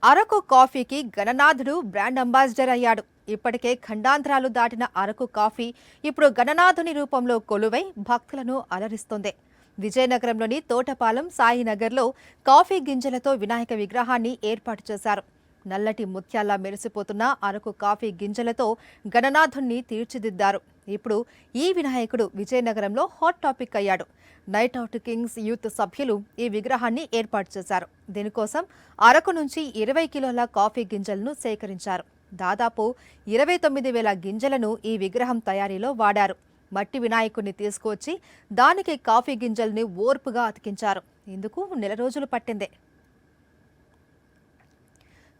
అరకు కాఫీకి గణనాథుడు brand ambassador అయ్యాడు. ఇప్పటికే ఖండాంతరాలు దాటిన అరకు కాఫీ ఇప్పుడు గణనాథుని రూపంలో కొలువై భక్తులను అలరిస్తోంది. విజయనగరంలోని తోటపాలెం సాయినగర్లో కాఫీ గింజలతో వినాయక విగ్రహాన్ని ఏర్పాటు చేశారు. నల్లటి ముత్యాల్లా మెరిసిపోతున్న అరకు కాఫీ గింజలతో గణనాథుణ్ణి తీర్చిదిద్దారు. ఇప్పుడు ఈ వినాయకుడు విజయనగరంలో హాట్ టాపిక్ అయ్యాడు. నైట్ అవుట్ కింగ్స్ యూత్ సభ్యులు ఈ విగ్రహాన్ని ఏర్పాటు చేశారు. దీనికోసం అరకు నుంచి 20 కిలోల కాఫీ గింజలను సేకరించారు. దాదాపు 29,000 గింజలను ఈ విగ్రహం తయారీలో వాడారు. మట్టి వినాయకుడిని తీసుకువచ్చి దానికి కాఫీ గింజల్ని ఓర్పుగా అతికించారు. ఇందుకు నెల రోజులు పట్టిందే.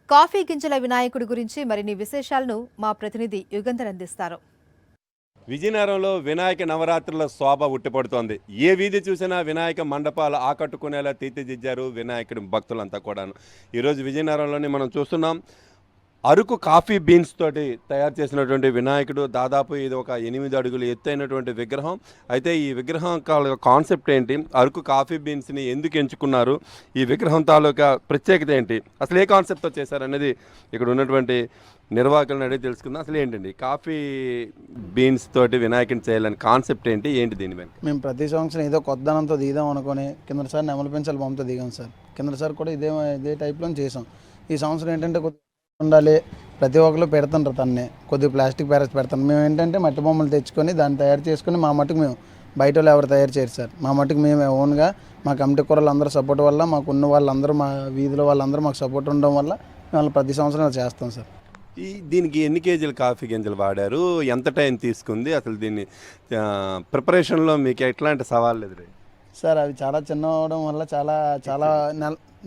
కాఫీ గింజల వినాయకుడి గురించి మరిన్ని విశేషాలను మా ప్రతినిధి యుగంధర్ అందిస్తారు. విజయనగరంలో వినాయక నవరాత్రుల శోభ ఉట్టిపడుతోంది. ఏ వీధి చూసినా వినాయక మండపాలు ఆకట్టుకునేలా తీర్చిదిద్దారు వినాయకుడి భక్తులంతా కూడాను. ఈరోజు విజయనగరంలోని మనం చూస్తున్నాం. అరకు కాఫీ బీన్స్ తోటి తయారు చేసినటువంటి వినాయకుడు. దాదాపు ఇది ఒక 8 అడుగులు ఎత్తైనటువంటి విగ్రహం. అయితే ఈ విగ్రహం కాన్సెప్ట్ ఏంటి, అరకు కాఫీ బీన్స్ని ఎందుకు ఎంచుకున్నారు, ఈ విగ్రహం తాలూకా ప్రత్యేకత ఏంటి, అసలు ఏ కాన్సెప్ట్తో చేశారనేది ఇక్కడ ఉన్నటువంటి నిర్వాహకులను అడిగి తెలుసుకుందాం. అసలు ఏంటండి కాఫీ బీన్స్ తోటి వినాయకుని చేయాలని కాన్సెప్ట్ ఏంటి దీని వెనక? మేము ప్రతి సంవత్సరం ఏదో కొత్తదనంతో దిగుదాం అనుకుని కిందసారి నెమలి పెంచాలి బొమ్మతో దిగాం సార్. కిందసారి కూడా ఇదే టైప్లో చేసాం. ఈ సంవత్సరం ఏంటంటే కొద్దిగా ఉండాలి, ప్రతి ఒక్కరు పెడుతుంటారు తన్నే, కొద్దిగా ప్లాస్టిక్ బ్యారస్ పెడతాను. మేము ఏంటంటే మట్టి బొమ్మలు తెచ్చుకొని దాన్ని తయారు చేసుకొని మా మట్టుకు మేము బయట వాళ్ళు ఎవరు తయారు చేయరు సార్. మా మట్టుకు మేము ఓన్గా మా కమిటీ కూరలు అందరూ సపోర్ట్ వల్ల, మాకు ఉన్న వాళ్ళందరూ, మా వీధిలో వాళ్ళందరూ మాకు సపోర్ట్ ఉండడం వల్ల మేము ప్రతి సంవత్సరం చేస్తాం సార్. దీనికి ఎన్ని కేజీలు కాఫీ గింజలు వాడారు, ఎంత టైం తీసుకుంది, అసలు దీన్ని ప్రిపరేషన్లో మీకు ఎట్లాంటి సవాళ్ళు ఎదురయ్యాయి? సార్ అవి చాలా చిన్న అవడం వల్ల చాలా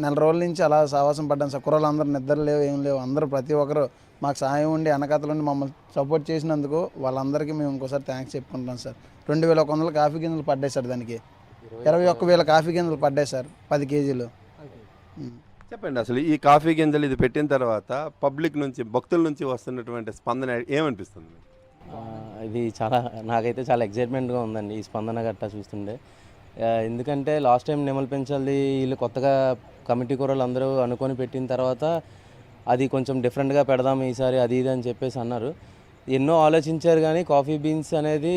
నెల రోజుల నుంచి అలా సావాసం పడ్డాను సార్. కుర్రలు అందరూ నిద్ర లేవు, ఏం లేవు. అందరూ ప్రతి ఒక్కరు మాకు సాయం ఉండి వెనకాతలు ఉండి మమ్మల్ని సపోర్ట్ చేసినందుకు వాళ్ళందరికీ మేము ఇంకోసారి థ్యాంక్స్ చెప్పుకుంటాం సార్. 2,100 కాఫీ గింజలు పడ్డాయి సార్. దానికి 21,000 కాఫీ గింజలు పడ్డాయి సార్, 10 కేజీలు. చెప్పండి, అసలు ఈ కాఫీ గింజలు ఇది పెట్టిన తర్వాత పబ్లిక్ నుంచి, భక్తుల నుంచి వస్తున్నటువంటి స్పందన ఏమనిపిస్తుంది? ఇది నాకైతే చాలా ఎగ్జైట్మెంట్గా ఉందండి ఈ స్పందన గట్టా చూస్తుంటే. ఎందుకంటే లాస్ట్ టైం నెమలి పెంచాలి వీళ్ళు కొత్తగా కమిటీ కూరలు అందరూ అనుకొని పెట్టిన తర్వాత అది కొంచెం డిఫరెంట్గా పెడదాం ఈసారి అది ఇది అని చెప్పేసి అన్నారు. ఎన్నో ఆలోచించారు కానీ కాఫీ బీన్స్ అనేది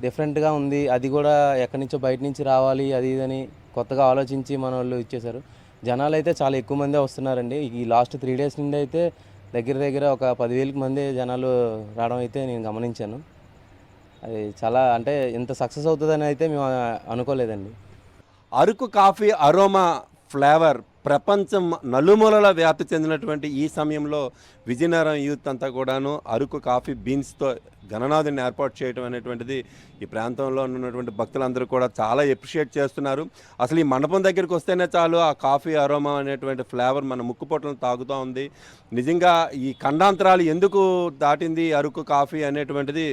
డిఫరెంట్గా ఉంది, అది కూడా ఎక్కడి నుంచో బయట నుంచి రావాలి అది ఇదని కొత్తగా ఆలోచించి మన వాళ్ళు ఇచ్చేశారు. జనాలు అయితే చాలా ఎక్కువ మందే వస్తున్నారండి. ఈ లాస్ట్ 3 డేస్ నుండి అయితే దగ్గర ఒక 10,000 మంది జనాలు రావడం అయితే నేను గమనించాను. అది చాలా అంటే ఇంత సక్సెస్ అవుతుందని అయితే మేము అనుకోలేదండి. అరకు కాఫీ అరోమా ఫ్లేవర్ ప్రపంచం నలుమూలల వ్యాప్తి చెందినటువంటి ఈ సమయంలో విజయనగరం యూత్ అంతా కూడాను అరకు కాఫీ బీన్స్తో గణనాథుని ఏర్పాటు చేయడం అనేటువంటిది ఈ ప్రాంతంలో ఉన్నటువంటి భక్తులందరూ కూడా చాలా ఎప్రిషియేట్ చేస్తున్నారు. అసలు ఈ మండపం దగ్గరికి వస్తేనే చాలు ఆ కాఫీ అరోమా అనేటువంటి ఫ్లేవర్ మన ముక్కుపొట్టలను తాగుతూ ఉంది. నిజంగా ఈ ఖండాంతరాలు ఎందుకు దాటింది అరకు కాఫీ అనేటువంటిది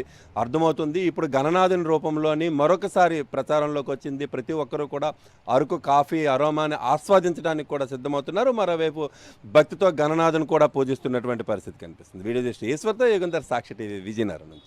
అర్థమవుతుంది. ఇప్పుడు గణనాథుని రూపంలోని మరొకసారి ప్రచారంలోకి వచ్చింది. ప్రతి ఒక్కరూ కూడా అరకు కాఫీ అరోమాని ఆస్వాదించడానికి కూడా సిద్ధమవుతున్నారు. మరోవైపు భక్తితో గణనాథుని కూడా పూజిస్తున్నటువంటి పరిస్థితి కనిపిస్తుంది. వీడియో జర్నలిస్ట్ ఈశ్వర్తో యుగంధర్, సాక్షి టీవీ, విజయనగరం నుంచి.